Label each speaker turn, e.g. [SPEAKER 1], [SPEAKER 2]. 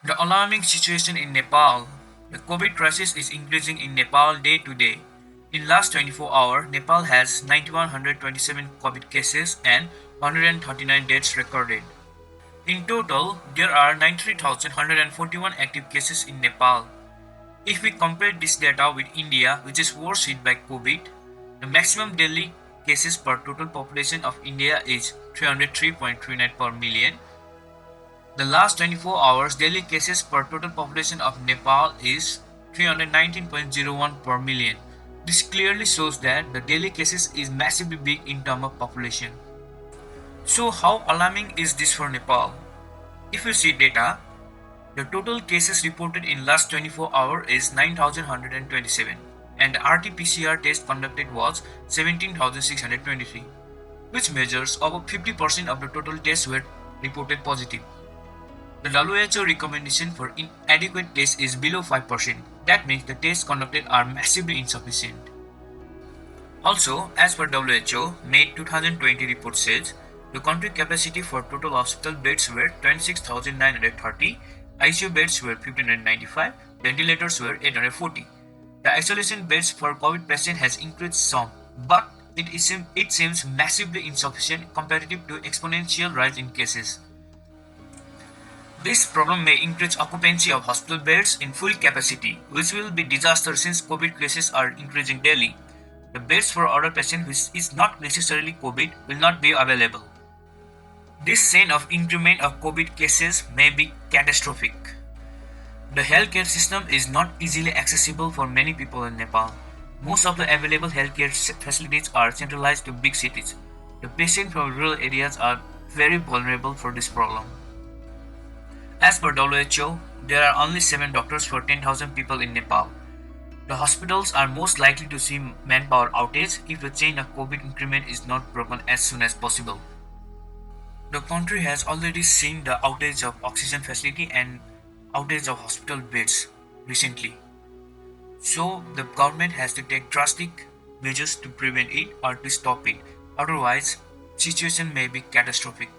[SPEAKER 1] The alarming situation in Nepal. The COVID crisis is increasing in Nepal day to day. In last 24 hours, Nepal has 9127 COVID cases and 139 deaths recorded. In total, there are 93,141 active cases in Nepal. If we compare this data with India, which is worst hit by COVID, the maximum daily cases per total population of India is 303.39 per million. The last 24 hours daily cases per total population of Nepal is 319.01 per million. This clearly shows that the daily cases is massively big in terms of population. So how alarming is this for Nepal? If you see data, the total cases reported in last 24 hours is 9,127 and the RT-PCR test conducted was 17,623, which measures about 50% of the total tests were reported positive. The WHO recommendation for inadequate tests is below 5%. That means the tests conducted are massively insufficient. Also, as per WHO, May 2020 report says, the country capacity for total hospital beds were 26,930, ICU beds were 1,595, ventilators were 840. The isolation beds for COVID patients has increased some, but it seems massively insufficient comparative to exponential rise in cases. This problem may increase occupancy of hospital beds in full capacity, which will be disaster since COVID cases are increasing daily. The beds for other patients which is not necessarily COVID will not be available. This chain of increment of COVID cases may be catastrophic. The healthcare system is not easily accessible for many people in Nepal. Most of the available healthcare facilities are centralized to big cities. The patients from rural areas are very vulnerable for this problem. As per WHO, there are only 7 doctors for 10,000 people in Nepal. The hospitals are most likely to see manpower outage if the chain of COVID increment is not broken as soon as possible. The country has already seen the outage of oxygen facility and outage of hospital beds recently. So the government has to take drastic measures to prevent it or to stop it. Otherwise, situation may be catastrophic.